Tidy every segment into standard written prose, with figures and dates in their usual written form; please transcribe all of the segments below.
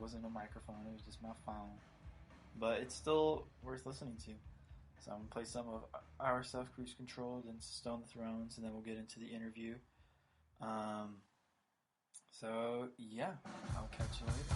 wasn't a microphone; it was just my phone. But it's still worth listening to. So I'm gonna play some of our stuff, Cruise Control, then Stone the Thrones, and then we'll get into the interview. So yeah, I'll catch you later.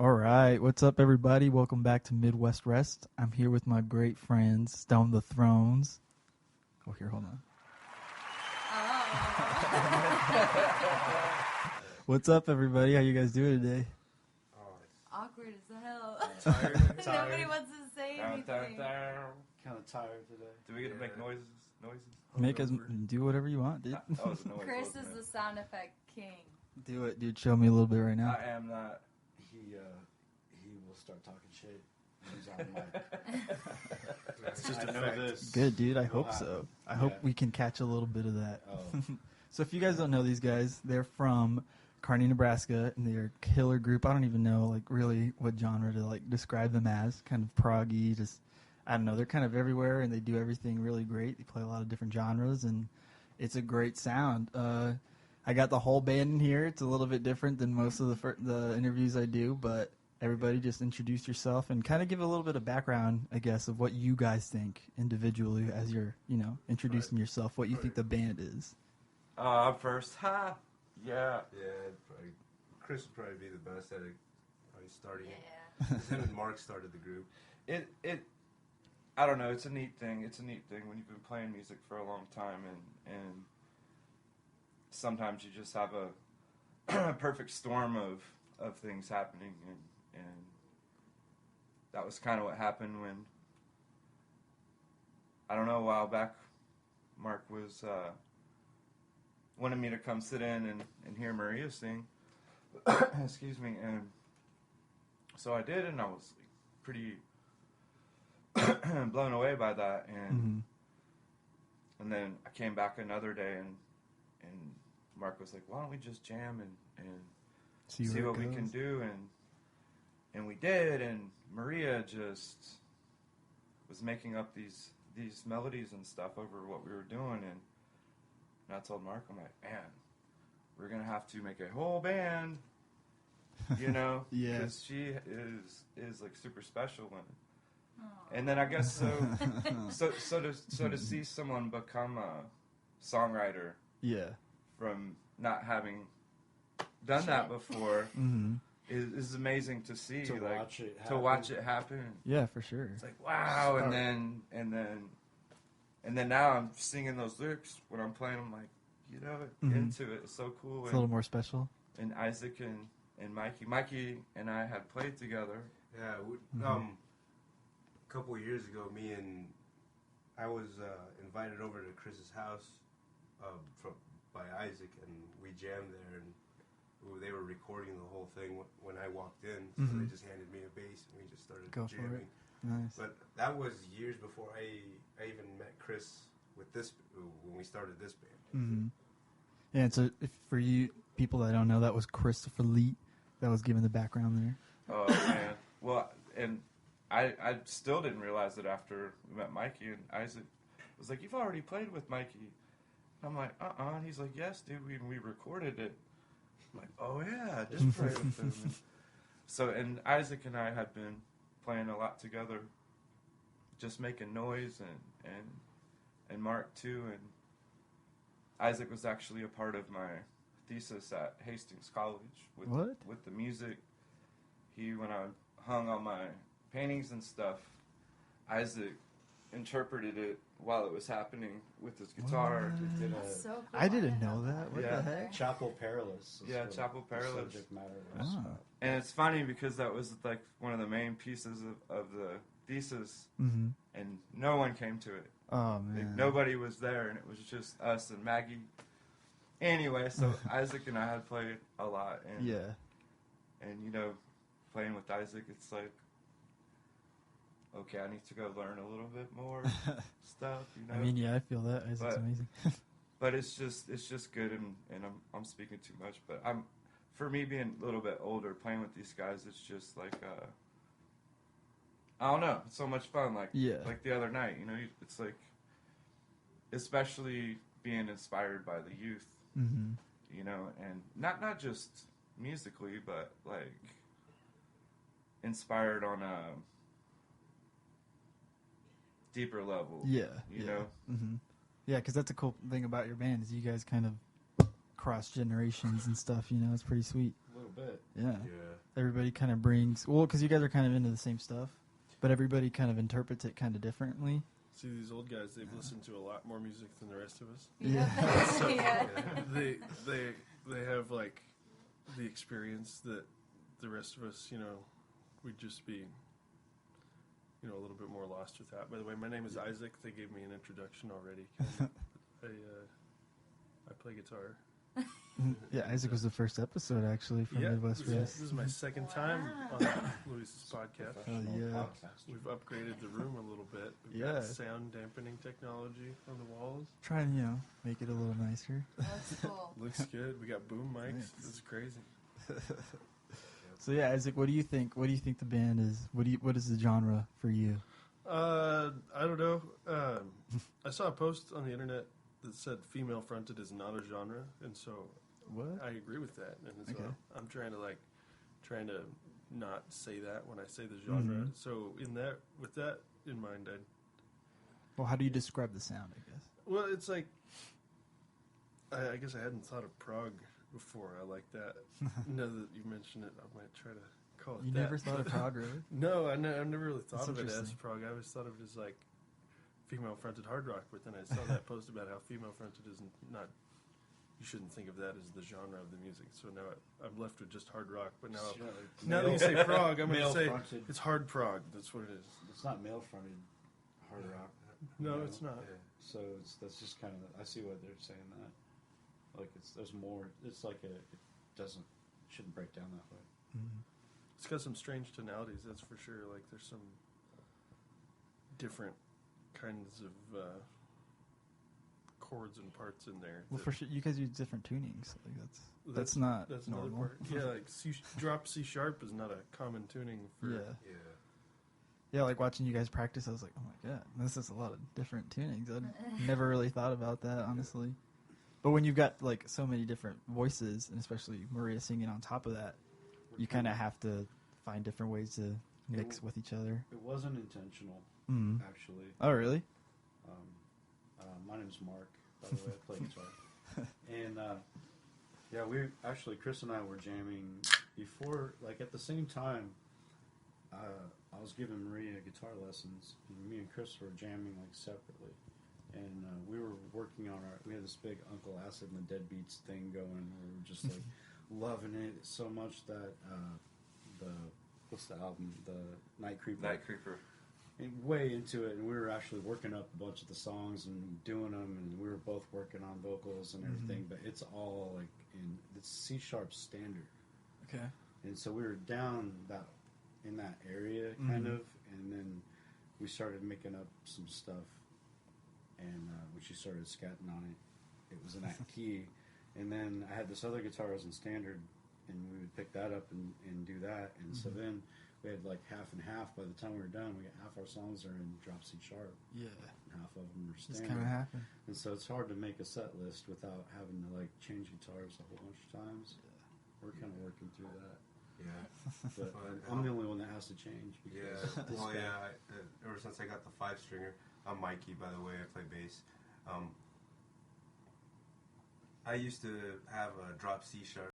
All right, what's up, everybody? Welcome back to Midwest Rest. I'm here with my great friends, Stone the Thrones. Oh, here, hold on. What's up, everybody? How you guys doing today? Awkward as hell. Tired. Nobody wants to say anything. Kind of tired today. Do we get to make noises? Make us do whatever you want, dude. That was a noise, Chris wasn't is it? the sound effect king. Do it, dude. Show me a little bit right now. I am not. He will start talking shit. He's on mic. It's just I a know fact. this. Good, dude. I will hope happen. so. I hope we can catch a little bit of that. Oh. So if you guys don't know these guys, they're from Kearney, Nebraska, and they're a killer group. I don't even know, like, really what genre to, like, describe them as. Kind of proggy, just, I don't know. They're kind of everywhere, and they do everything really great. They play a lot of different genres, and it's a great sound. I got the whole band in here. It's a little bit different than most of the interviews I do, but everybody just introduce yourself and kind of give a little bit of background, I guess, of what you guys think individually as you're, introducing yourself, what you think the band is. First, ha! Yeah. Probably, Chris would probably be the best at it. Probably starting it. Yeah. 'Cause him and Mark started the group. I don't know. It's a neat thing. It's a neat thing when you've been playing music for a long time, and sometimes you just have a perfect storm of things happening, and that was kind of what happened when, I don't know, a while back, Mark was wanted me to come sit in and hear Maria sing. Excuse me. And so I did, and I was pretty blown away by that. And and then I came back another day, and Mark was like, "Why don't we just jam and see what we can do?" And we did, and Maria just was making up these melodies and stuff over what we were doing, and I told Mark, I'm like, man, we're gonna have to make a whole band, Yeah. because she is like super special, and then I guess so to see someone become a songwriter, from not having done that before, is amazing to see, To like watch it happen. to watch it happen. Yeah, for sure. It's like, wow. And then now I'm singing those lyrics when I'm playing. I'm like, into it. It's so cool. It's a little more special. And Isaac and Mikey and I had played together. Yeah, a couple of years ago, I was invited over to Chris's house by Isaac, and we jammed there, and they were recording the whole thing when I walked in, so they just handed me a bass, and we just started jamming. For it. Nice. But that was years before I even met Chris when we started this band. Yeah, and so for you people that don't know, that was Christopher Lee that was giving the background there. Oh, man. Well, and I still didn't realize it after we met Mikey, and Isaac was like, "You've already played with Mikey." And I'm like, And he's like, "Yes, dude, we recorded it." I'm like, "Oh, yeah, I just played with him." And Isaac and I had been playing a lot together, just making noise, and Mark too, and Isaac was actually a part of my thesis at Hastings College with the music. When I hung on my paintings and stuff, Isaac interpreted it while it was happening with his guitar. That's so cool. I didn't know that. What Yeah. the heck? Chapel Perilous. Yeah, Chapel Perilous. Subject matter was. And it's funny because that was like one of the main pieces of the thesis, and no one came to it. Oh, Like, man. nobody was there, and it was just us and Maggie. Anyway, so Isaac and I had played a lot, and playing with Isaac, it's like, okay, I need to go learn a little bit more stuff. I mean, yeah, I feel that. Isaac's amazing. But it's just good, and I'm speaking too much, but for me being a little bit older, playing with these guys, it's just like I don't know, it's so much fun. Like the other night, it's like, especially being inspired by the youth, and not just musically, but like inspired on a deeper level. Yeah. You know? Mm-hmm. Yeah, because that's a cool thing about your band is you guys kind of cross generations and stuff. It's pretty sweet. A little little bit. Yeah. Yeah. Everybody kind of brings, well, because you guys are kind of into the same stuff, but everybody kind of interprets it kind of differently. See, these old guys, they've listened to a lot more music than the rest of us. Yeah. Yeah. They have, like, the experience that the rest of us, we'd just be, a little bit more lost with that. By the way, my name is Isaac. They gave me an introduction already. I play guitar. Yeah, Isaac was the first episode, actually, from Midwest this Rest. is my second time on Luis's podcast. Oh, yeah. We've upgraded the room a little bit. We've Yeah. got sound dampening technology on the walls. Try and, make it a little nicer. That's cool. Looks good. We got boom mics. Nice. This is crazy. So, yeah, Isaac, what do you think? What do you think the band is? What is the genre for you? I don't know. I saw a post on the internet that said female fronted is not a genre, and so What? I agree with that. And so Okay. I'm trying to not say that when I say the genre. Mhm. So with that in mind, Well, how do you describe the sound, I guess? well, it's like I guess I hadn't thought of prog before. I like that. Now that you mention it, I might try to call it You that. never thought of prog, really? No, I never really thought That's of it as interesting. prog. I always thought of it as like female-fronted hard rock. But then I saw that post about how female-fronted is not. You shouldn't think of that as the genre of the music. So now I'm left with just hard rock. But now that you say prog, I'm going to say male-fronted. it's hard prog. That's what it is. It's not male-fronted hard rock. No, No. it's not. Yeah. So that's just kind of. I see what they're saying that. Like there's more. It's like shouldn't break down that way. Mhm. It's got some strange tonalities, that's for sure. Like there's some different kinds of chords and parts in there. Well, that- for sure, you guys use different tunings. Like that's not that's normal. another part. Yeah, like drop C sharp is not a common tuning for. Yeah. Yeah. Yeah, like watching you guys practice, I was like, oh my god, this is a lot of different tunings. I'd never really thought about that, honestly. But when you've got like so many different voices, and especially Maria singing on top of that, you kind of have to find different ways to mix with each other. It wasn't intentional, Mm. actually. Oh, really? My name's Mark, by the way. I play guitar. And, Chris and I were jamming before, like at the same time, I was giving Maria guitar lessons, and me and Chris were jamming like separately. And we were working on we had this big Uncle Acid and the Deadbeats thing going. We were just like loving it so much that what's the album? The Night Creeper. Night Creeper. And way into it, and we were actually working up a bunch of the songs and doing them, and we were both working on vocals and everything. But it's all like it's C sharp standard, Okay. and so we were down in that area kind of, and then we started making up some stuff, and when she started scatting on it, it was in that key, and then I had this other guitar that was in standard, and we would pick that up and do that, and so then. We had like half and half. By the time we were done, we got half our songs are in drop C sharp, Yeah. and half of them are Just standard. kind of happened. And so it's hard to make a set list without having to like change guitars a whole bunch of times. We're kind of working through that, Yeah. but But, I'm the only one that has to change. Yeah. Because this Well, guy- yeah. Ever since I got the 5-stringer, I'm Mikey, by the way. I play bass. I used to have a drop C sharp